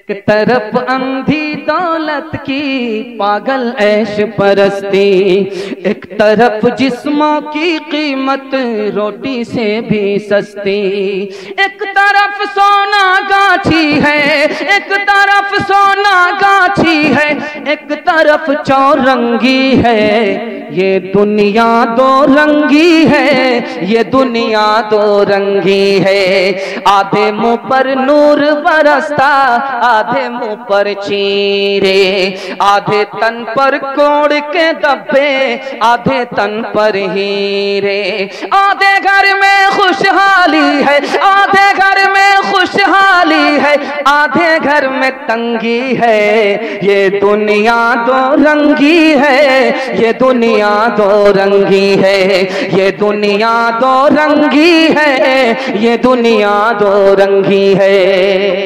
एक तरफ अंधी दौलत की पागल ऐश परस्ती, एक तरफ जिस्मों की कीमत रोटी से भी सस्ती। एक तरफ सोना गाछी है, एक तरफ सोना गाछी है, एक तरफ चौरंगी है। ये दुनिया दो रंगी है, ये दुनिया दो रंगी है। आधे मुंह पर नूर बरसता, आधे मुंह पर चीरे, आधे तन पर कोड़ के दब्बे, आधे तन पर हीरे। आधे घर में खुशहाली है, आधे घर में खुशहाली है, आधे घर में तंगी है। ये दुनिया दो रंगी है, ये दुनिया दो रंगी है, ये दुनिया दो रंगी है, ये दुनिया दो रंगी है।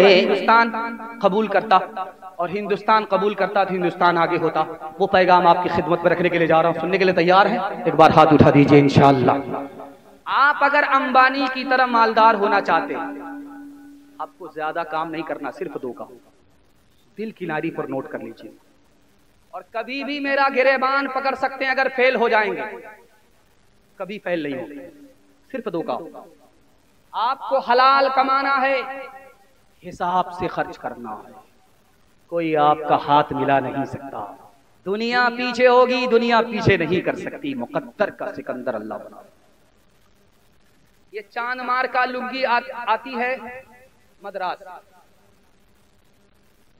हिंदुस्तान कबूल करता और हिंदुस्तान कबूल करता तो हिंदुस्तान आगे होता। वो पैगाम आपकी खिदमत में रखने के लिए जा रहा हूं, सुनने के लिए तैयार हैं? एक बार हाथ उठा दीजिए इंशाअल्लाह। आप अगर अंबानी की तरह मालदार होना चाहते हैं, आपको ज्यादा काम नहीं करना, सिर्फ दो काम दिल की नारी पर नोट कर लीजिए। और कभी भी मेरा गिरेबान पकड़ सकते हैं, अगर फेल हो जाएंगे कभी फेल नहीं होंगे। सिर्फ दो काम, आपको हलाल कमाना है, हिसाब से खर्च करना है, कोई आपका हाथ मिला नहीं सकता। दुनिया पीछे होगी, दुनिया पीछे नहीं कर सकती। मुकद्दर का सिकंदर अल्लाह बना। ये चांद मार का लुंगी आती है मद्रास।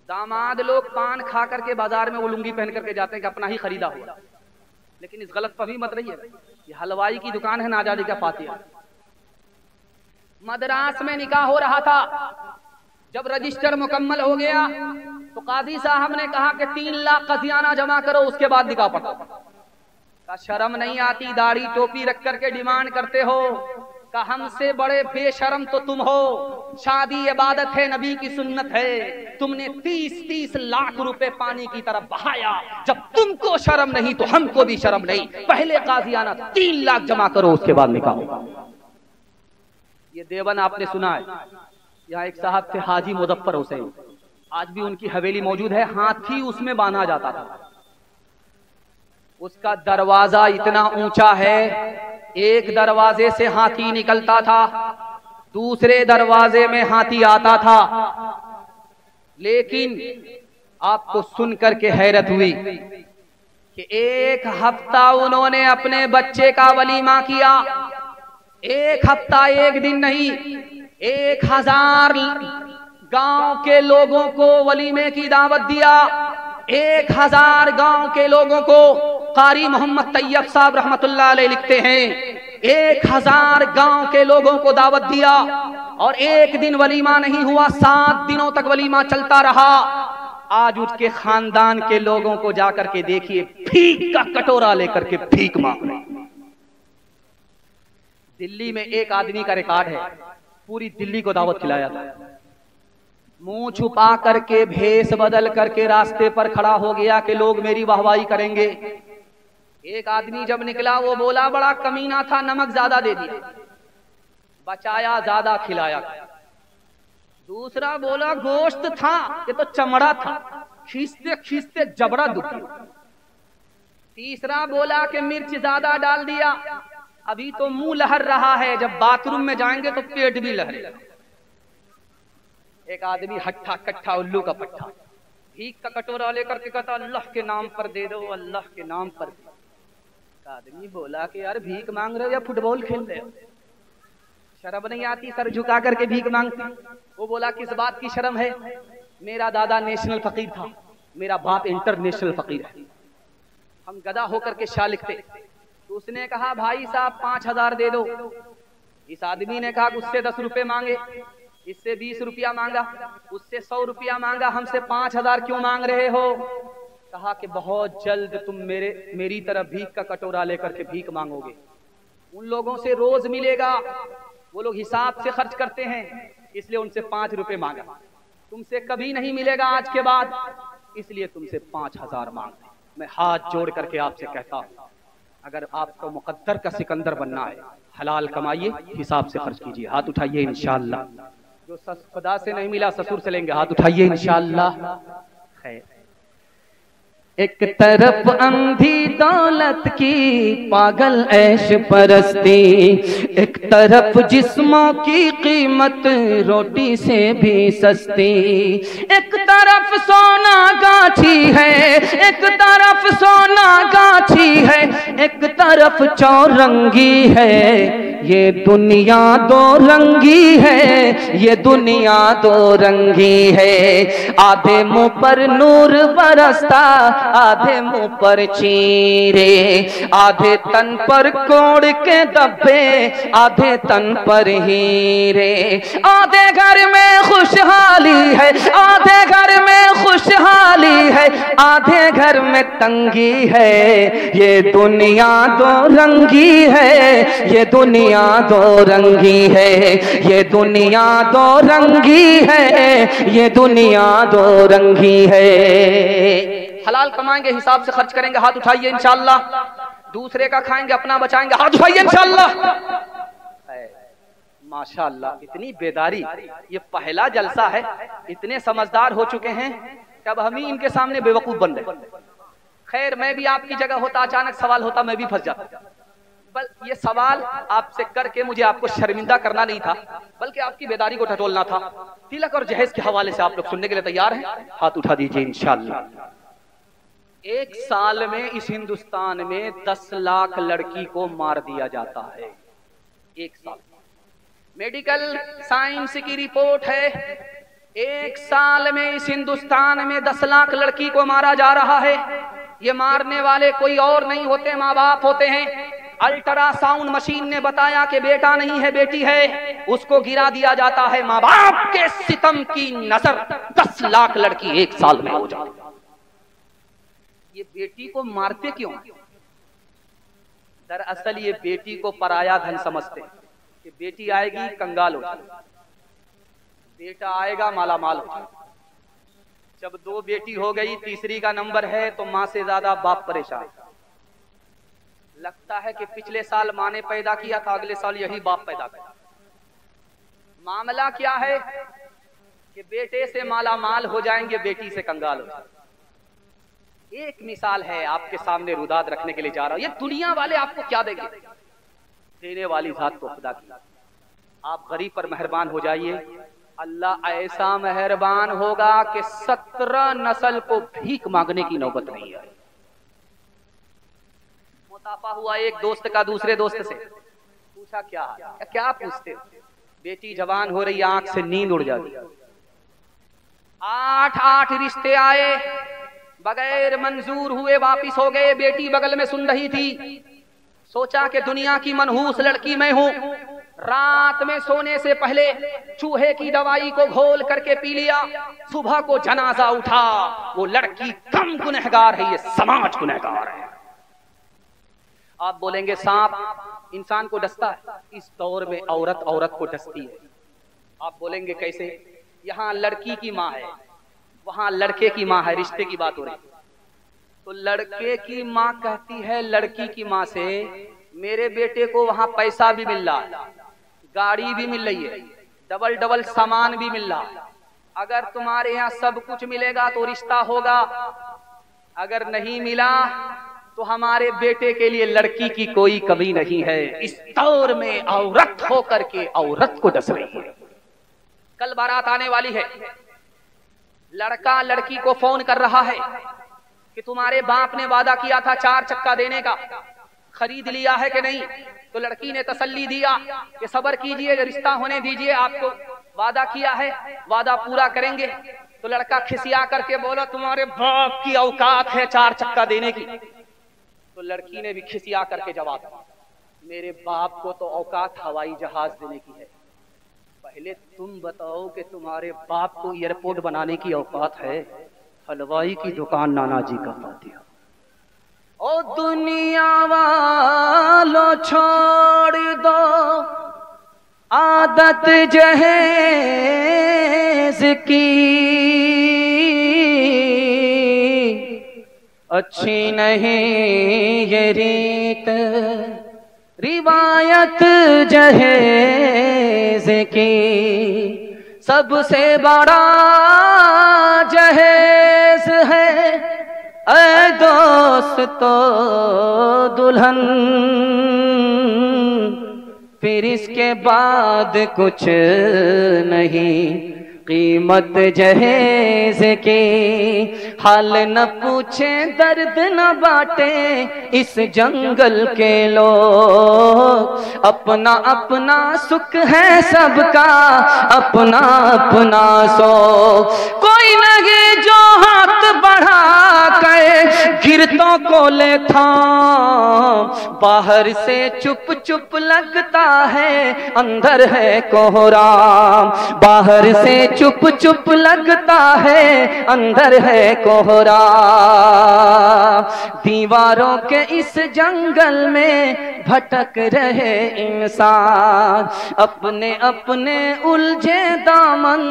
दामाद लोग पान खा करके बाजार में वो लुंगी पहन करके जाते हैं कि अपना ही खरीदा हुआ। लेकिन इस गलत फहमी मत रही है, ये हलवाई की दुकान है, नाजादी का फातिहा। मद्रास में निकाह हो रहा था, जब रजिस्टर मुकम्मल हो गया तो काजी साहब ने कहा कि 3 लाख खजियाना जमा करो, उसके बाद निकाह पढ़ो। का शर्म नहीं आती, दाढ़ी टोपी रख करके डिमांड करते हो? का हमसे बड़े बेशर्म तो तुम हो। शादी इबादत है, नबी की सुन्नत है। तुमने 30-30 लाख रुपए पानी की तरफ बहाया। जब तुमको शर्म नहीं तो हमको भी शर्म नहीं। पहले काजियाना 3 लाख जमा करो, उसके बाद निकाह होगा। ये देवन आपने सुना है। यहाँ एक साहब थे हाजी मुजफ्फर हुसैन, आज भी उनकी हवेली मौजूद है। हाथी उसमें बांधा जाता था। उसका दरवाजा इतना ऊंचा है, एक दरवाजे से हाथी निकलता था, दूसरे दरवाजे में हाथी आता था। लेकिन आपको सुनकर के हैरत हुई कि 1 हफ्ता उन्होंने अपने बच्चे का वलीमा किया। 1 हफ्ता, 1 दिन नहीं, 1000 गांव के लोगों को वलीमे की दावत दिया। 1000 गांव के लोगों को, कारी मोहम्मद तैयब साहब रहमतुल्लाह अलैह लिखते हैं, 1000 गांव के लोगों को दावत दिया। और 1 दिन वलीमा नहीं हुआ, 7 दिनों तक वलीमा चलता रहा। आज उसके खानदान के लोगों को जाकर के देखिए, भीख का कटोरा लेकर के भीख मांग रहे। दिल्ली में एक आदमी का रिकॉर्ड है, पूरी दिल्ली को दावत खिलाया था। मुंह छुपा करके, भेष बदल करके रास्ते पर खड़ा हो गया कि लोग मेरी वाहवाही करेंगे। एक आदमी जब निकला, वो बोला बड़ा कमीना था, नमक ज्यादा दे दिया, बचाया ज्यादा खिलाया। दूसरा बोला गोश्त था, ये तो चमड़ा था, खींचते खींचते जबड़ा दुखी। तीसरा बोला कि मिर्च ज्यादा डाल दिया, अभी तो मुंह लहर रहा है, जब बाथरूम में जाएंगे तो पेट भी लहरेगा। एक आदमी हट्ठा कट्ठा उल्लू का पट्ठा, भीख का कटोरा लेकर के कहता अल्लाह के नाम पर दे दो, अल्लाह के नाम पर। आदमी बोला कि यार भीख मांग रहे हो या फुटबॉल खेल रहे हो? शर्म नहीं आती सर झुका करके भीख मांगती? वो बोला किस बात की शर्म है? मेरा दादा नेशनल फकीर था, मेरा बाप इंटरनेशनल फकीर है, हम गधा होकर के शाह लिखते। तो उसने कहा भाई साहब 5000 दे दो। इस आदमी ने कहा उससे 10 रुपए मांगे, इससे 20 रुपया मांगा, उससे 100 रुपया मांगा, हमसे 5000 क्यों मांग रहे हो? कहा कि बहुत जल्द तुम मेरी तरफ भीख का कटोरा लेकर के भीख मांगोगे। उन लोगों से रोज मिलेगा, वो लोग हिसाब से खर्च करते हैं, इसलिए उनसे 5 रुपए मांगा। तुमसे कभी नहीं मिलेगा आज के बाद, इसलिए तुमसे 5000 मांगते। मैं हाथ जोड़ करके आपसे कहता हूँ, अगर आपको मुकद्दर का सिकंदर बनना है, हलाल कमाइए, हिसाब से खर्च कीजिए। हाथ उठाइए इंशाअल्लाह। जो खुदा से नहीं मिला ससुर से लेंगे, हाथ उठाइए इंशाअल्लाह। खैर, एक तरफ अंधी दौलत की पागल ऐश परस्ती, एक तरफ जिस्मों की कीमत रोटी से भी सस्ती। एक तरफ सोना गाछी है, एक तरफ सोना गाछी है, एक तरफ चौरंगी है। ये दुनिया दो रंगी है, ये दुनिया दो रंगी है। आधे मुंह पर नूर बरसता, आधे मुंह पर चीरे, आधे तन पर कोड़ के धब्बे, आधे तन पर हीरे। आधे घर में खुशहाली है, आधे घर में खुशहाली है, आधे घर में तंगी है। ये दुनिया दो रंगी है, ये दुनिया दो रंगी है, ये दुनिया दो रंगी है, ये दुनिया दो रंगी है। हलाल कमाएंगे, हिसाब से खर्च करेंगे, हाथ उठाइए इंशाअल्लाह। दूसरे का खाएंगे, अपना बचाएंगे, हाथ उठाइए इंशाअल्लाह। माशाअल्लाह, इतनी बेदारी, ये पहला जलसा है। इतने समझदार हो चुके हैं कि अब हम ही इनके सामने बेवकूफ बन रहे। खैर, मैं भी आपकी जगह होता, अचानक सवाल होता, मैं भी फंस जाता। बल ये सवाल आपसे करके मुझे आपको शर्मिंदा करना नहीं था, बल्कि आपकी बेदारी को टटोलना था। तिलक और जहेज के हवाले से आप लोग सुनने के लिए तैयार हैं? हाथ उठा दीजिए इंशाअल्लाह। एक साल में इस हिंदुस्तान में 10 लाख लड़की को मार दिया जाता है। एक साल, मेडिकल साइंस की रिपोर्ट है, एक साल में इस हिंदुस्तान में 10 लाख लड़की को मारा जा रहा है। ये मारने वाले कोई और नहीं होते, माँ बाप होते हैं। अल्ट्रासाउंड मशीन ने बताया कि बेटा नहीं है बेटी है, उसको गिरा दिया जाता है। माँ बाप के सितम की नजर 10 लाख लड़की एक साल में हो जाती। ये बेटी को मारते क्यों? दरअसल ये बेटी को पराया धन समझते हैं कि बेटी आएगी कंगाल हो जाएगी, बेटा आएगा माला माल हो जाएगा। जब 2 बेटी हो गई, तीसरी का नंबर है तो माँ से ज्यादा बाप परेशान। लगता है कि पिछले साल माँ ने पैदा किया था, अगले साल यही बाप पैदा किया। मामला क्या है कि बेटे से माला माल हो जाएंगे, बेटी से कंगाल हो जाएंगे। एक मिसाल है आपके सामने रुदाद रखने के लिए जा रहा हूं। ये दुनिया वाले आपको क्या देंगे? देने वाली जात को खुदा की। आप गरीब पर मेहरबान हो जाइए, अल्लाह ऐसा मेहरबान होगा कि 17 नस्ल को भीख मांगने की नौबत नहीं है। मुताफा हुआ एक दोस्त का दूसरे दोस्त से, पूछा क्या पूछते हो? बेटी जवान हो रही, आंख से नींद उड़ जाती। 8 रिश्ते आए, बगैर मंजूर हुए वापिस हो गए। बेटी बगल में सुन रही थी, सोचा कि दुनिया की मनहूस लड़की मैं हूं। रात में सोने से पहले चूहे की दवाई को घोल करके पी लिया। सुबह को जनाजा उठा, वो लड़की कम गुनहगार है, ये समाज गुनहगार है। आप बोलेंगे सांप इंसान को डसता है, इस दौर में औरत औरत को डसती है। आप बोलेंगे कैसे? यहाँ लड़की की माँ है, वहां लड़के की माँ है, रिश्ते की बात हो रही। तो लड़के की माँ कहती है लड़की की माँ से, मेरे बेटे को वहां पैसा भी मिल रहा है, गाड़ी भी मिल रही है, डबल डबल सामान भी मिल रहा है। अगर तुम्हारे यहाँ सब कुछ मिलेगा तो रिश्ता होगा, अगर नहीं मिला तो हमारे बेटे के लिए लड़की की कोई कमी नहीं है। इस दौर में औरत होकर के औरत को डस रही है। कल बारात आने वाली है, लड़का लड़की को फोन कर रहा है कि तुम्हारे बाप ने वादा किया था 4 चक्का देने का, खरीद लिया है कि नहीं? तो लड़की ने तसल्ली दिया कि सब्र कीजिए, रिश्ता होने दीजिए, आपको वादा किया है, वादा पूरा करेंगे। तो लड़का खिसिया करके बोला तुम्हारे बाप की औकात है 4 चक्का देने की? तो लड़की ने भी खिसिया करके जवाब दिया, मेरे बाप को तो औकात हवाई जहाज देने की है, पहले तुम बताओ कि तुम्हारे बाप को एयरपोर्ट बनाने की औकात है? हलवाई की दुकान नाना जी का फातिहा। ओ दुनिया वालों छोड़ दो आदत जहेज की, अच्छी नहीं ये रीत रिवायत जहेज की। सबसे बड़ा जहेज है ऐ दोस्तो दुल्हन, फिर इसके बाद कुछ नहीं कीमत जहेज के। हाल न पूछे दर्द न बाटे इस जंगल के लोग, अपना अपना सुख है सबका अपना अपना शौक। कोई लगे जो हाथ बढ़ा कर गिरतों को ले थाम, बाहर से चुप चुप लगता है अंदर है कोहराम, बाहर से चुप चुप लगता है अंदर है कोहरा। दीवारों के इस जंगल में भटक रहे इंसान, अपने अपने उलझे दामन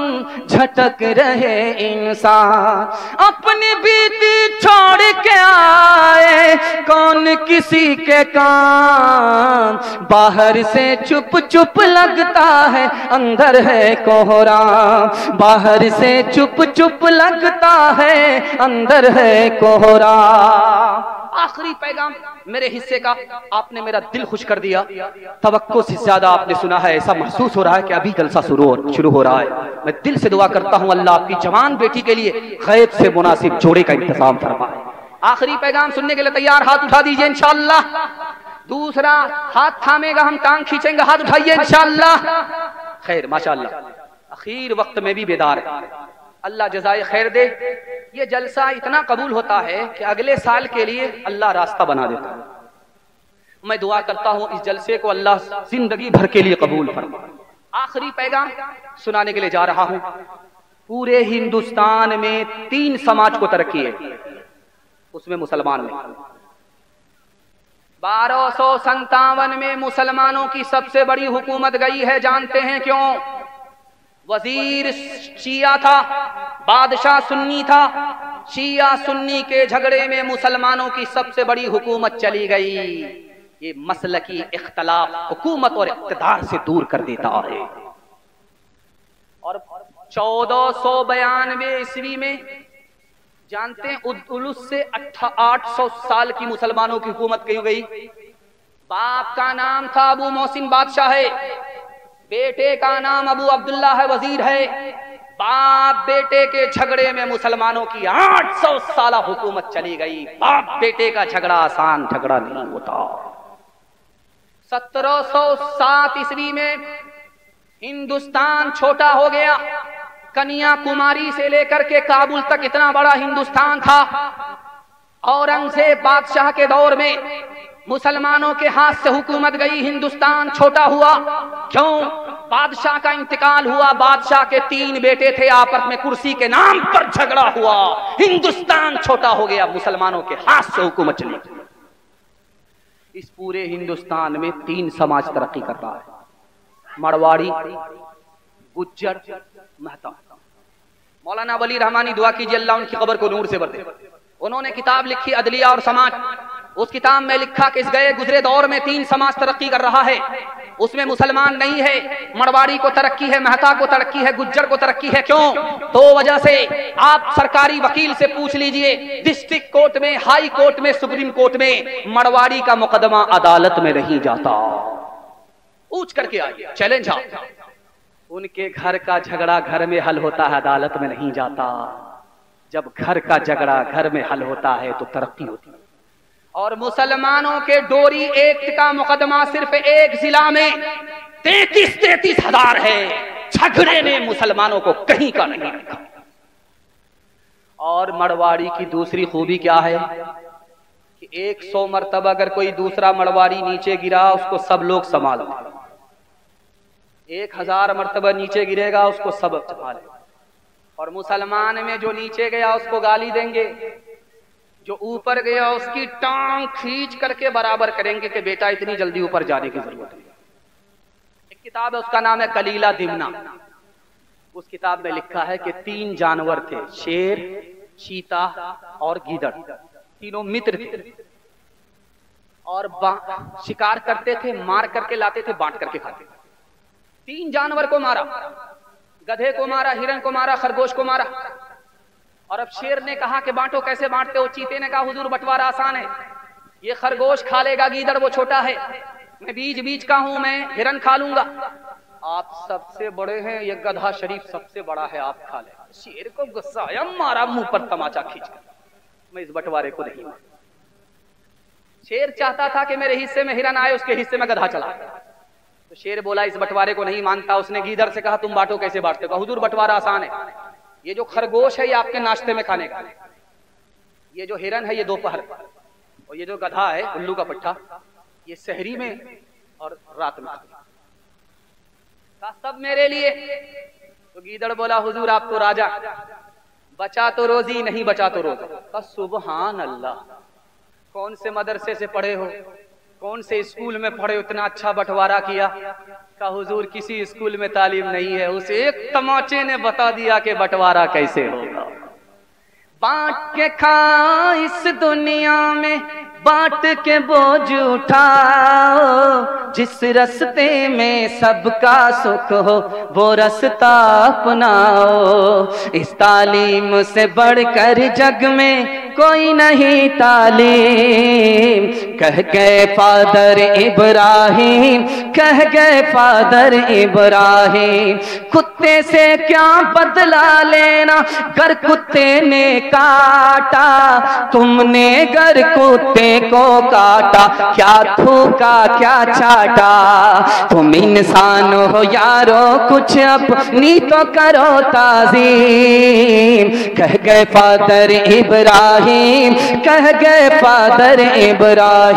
झटक रहे इंसान। अपनी बीती छोड़ के आए कौन किसी के काम, बाहर से चुप चुप लगता है अंदर है कोहरा, बाहर से चुप चुप लगता है अंदर है कोहरा। आखिरी पैगाम मेरे हिस्से का आपने मेरा दिल खुश कर दिया। तवक्को से ज्यादा आपने सुना है, ऐसा महसूस हो रहा है कि अभी जलसा शुरू हो रहा है। मैं दिल से दुआ करता हूं अल्लाह आपकी जवान बेटी के लिए गैब से मुनासिब जोड़े का इंतजाम फरमाए। आखिरी पैगाम सुनने के लिए तैयार? हाथ उठा दीजिए इंशाअल्लाह। दूसरा हाथ थामेगा, हम टांग खींचेंगे, हाथ उठाइए इंशाअल्लाह। खैर माशाअल्लाह, आखिर वक्त में भी बेदार है, अल्लाह जज़ाए खैर दे। ये जलसा इतना कबूल होता है कि अगले साल के लिए अल्लाह रास्ता बना देता है। मैं दुआ करता हूँ इस जलसे को अल्लाह जिंदगी भर के लिए कबूल फरमाए। आखिरी पैगाम सुनाने के लिए जा रहा हूँ। पूरे हिंदुस्तान में 3 समाज को तरक्की है, उसमें मुसलमान में 1257 में मुसलमानों की सबसे बड़ी हुकूमत गई है। जानते हैं क्यों? वजीर शिया था, बादशाह सुन्नी था। शिया सुन्नी के झगड़े में मुसलमानों की सबसे बड़ी हुकूमत चली गई। ये मसलकी इख्तलाफ हुकूमत और इक़्तिदार से दूर कर देता है। और 1492 ईस्वी में जानते हैं उलूस से 800 साल की मुसलमानों की हुकूमत क्यों गई? बाप का नाम था अबू मोहसिन बादशाह है, बेटे का नाम अबू अब्दुल्ला है, वजीर है। बाप बेटे के झगड़े में मुसलमानों की 800 साल हुकूमत चली गई। बाप बेटे का झगड़ा आसान झगड़ा नहीं होता। 1707 ईस्वी में हिंदुस्तान छोटा हो गया। कन्याकुमारी से लेकर के काबुल तक इतना बड़ा हिंदुस्तान था। औरंगजेब बादशाह के दौर में मुसलमानों के हाथ से हुकूमत गई, हिंदुस्तान छोटा हुआ। क्यों? बादशाह का इंतकाल हुआ, बादशाह के 3 बेटे थे, आपस में कुर्सी के नाम पर झगड़ा हुआ, हिंदुस्तान छोटा हो गया, मुसलमानों के हाथ से हुकूमत चली। इस पूरे हिंदुस्तान में 3 समाज तरक्की कर रहा है, मरवाड़ी, गुज्जर, महता। मौलाना वली रहमानी दुआ कीजिए अल्लाह उनकी कब्र को नूर से भर दे। उन्होंने किताब लिखी अदलिया और समाज। उस किताब में लिखा कि इस गए गुजरे दौर में 3 समाज तरक्की कर रहा है, उसमें मुसलमान नहीं है। मरवाड़ी को तरक्की है, महता को तरक्की है, गुज्जर को तरक्की है। क्यों? 2 वजह से। आप सरकारी वकील से पूछ लीजिए, डिस्ट्रिक्ट कोर्ट में, हाई कोर्ट में, सुप्रीम कोर्ट में मरवाड़ी का मुकदमा अदालत में नहीं जाता। पूछ करके आइए, चैलेंज आप। उनके घर का झगड़ा घर में हल होता है, अदालत में नहीं जाता। जब घर का झगड़ा घर में हल होता है तो तरक्की होती है। और मुसलमानों के डोरी एक्ट का मुकदमा सिर्फ एक जिला में 33 हजार है। झगड़े ने मुसलमानों को कहीं का नहीं रखा। और मरवाड़ी की दूसरी खूबी क्या है कि 100 मरतबा अगर कोई दूसरा मरवाड़ी नीचे गिरा उसको सब लोग संभालते, 1000 मरतबा नीचे गिरेगा उसको सब संभाले। और मुसलमान में जो नीचे गया उसको गाली देंगे, जो ऊपर गया उसकी टांग खींच करके बराबर करेंगे कि बेटा इतनी जल्दी ऊपर जाने की जरूरत नहीं। एक किताब है उसका नाम है कलीला दिमना। उस किताब में लिखा है कि 3 जानवर थे, शेर, चीता और गीदड़, तीनों मित्र थे और शिकार करते थे, मार करके लाते थे, बांट करके खाते थे। 3 जानवर को मारा। गधे को मारा, हिरन को मारा, खरगोश को मारा। और अब शेर ने कहा कि बांटो, कैसे बांटते हो? चीते ने कहा हुजूर बंटवारा आसान है, ये खरगोश खा लेगा, गीदड़ वो छोटा है, मैं बीच बीच का हूं, मैं हिरन खा लूंगा। आप सबसे बड़े हैं, ये गधा शरीफ सबसे बड़ा है, आप खा ले। शेर को गुस्सा आया, मारा मुंह पर तमाचा खींचकर, मैं इस बंटवारे को नहीं मानता। शेर चाहता था कि मेरे हिस्से में हिरन आए, उसके हिस्से में गधा चला। तो शेर बोला इस बंटवारे को नहीं मानता। उसने गीदड़ से कहा तुम बांटो, कैसे बांटते हो? हुजूर बंटवारा आसान है, ये जो खरगोश है ये आपके नाश्ते में खाने का, ये जो हिरन है ये दोपहर, और ये जो गधा है उल्लू का पट्टा ये सहरी में और रात में, सब मेरे लिए। तो गीदड़ बोला हुजूर आप तो राजा, बचा तो रोजी नहीं बचा तो रोजा। सुबहान अल्लाह, कौन से मदरसे से पढ़े हो, कौन से स्कूल में पढ़े, इतना अच्छा बंटवारा किया? का हुजूर किसी स्कूल में तालीम नहीं है। उस एक तमाचे ने बता दिया कि बंटवारा कैसे होगा। बांट के खा इस दुनिया में, बांट के बोझ उठाओ, जिस रास्ते में सबका सुख हो वो रास्ता अपनाओ। इस तालीम से बढ़कर जग में कोई नहीं तालीम। कह गए फादर इब्राहिम, कह गए फादर इब्राहिम, कुत्ते से क्या बदला लेना, गर कुत्ते ने काटा, तुमने गर कुत्ते को काटा, क्या थूका क्या चाटा। तुम इंसान हो यारो, कुछ अपनी तो करो ताज़ीम। कह गए फादर इब्राहिम, कह गए फादर इब्राहिम।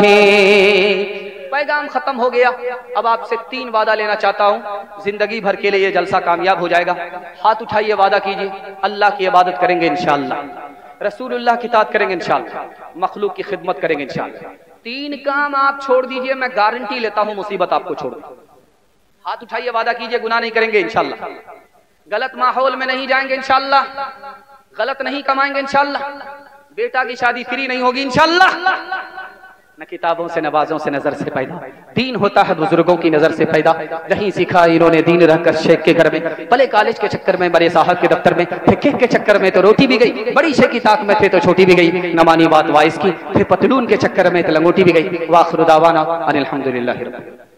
पैगाम खत्म हो गया। अब आपसे 3 वादा लेना चाहता हूं, जिंदगी भर के लिए ये जलसा कामयाब हो जाएगा। हाथ उठाइए, वादा कीजिए, अल्लाह की इबादत करेंगे इंशाअल्लाह, रसूलुल्लाह की इताअत करेंगे इंशाअल्लाह, मखलूक की खिदमत करेंगे इंशाअल्लाह। 3 काम आप छोड़ दीजिए, मैं गारंटी लेता हूं मुसीबत आपको छोड़ दूं। हाथ उठाइए, वादा कीजिए, गुनाह नहीं करेंगे इंशाअल्लाह, गलत माहौल में नहीं जाएंगे इंशाअल्लाह, गलत नहीं कमाएंगे इंशाअल्लाह, बेटा की शादी फ्री नहीं होगी इंशाअल्लाह। न किताबों से नवाजों से नजर से पैदा, दीन होता है बुजुर्गों की नजर से पैदा। नहीं सीखा इन्होंने दीन रहकर शेख के घर में, पले कॉलेज के चक्कर में, बड़े साहब के दफ्तर में, फिर केक के चक्कर में तो रोटी भी गई, बड़ी शेख की ताक में थे तो छोटी भी गई, न मानी बात वाइस की, फिर पतलून के चक्कर में तो लंगोटी भी गई। वाखिर दावाना अनिल हम्दुलिल्लाहि रब्बिल आलमीन।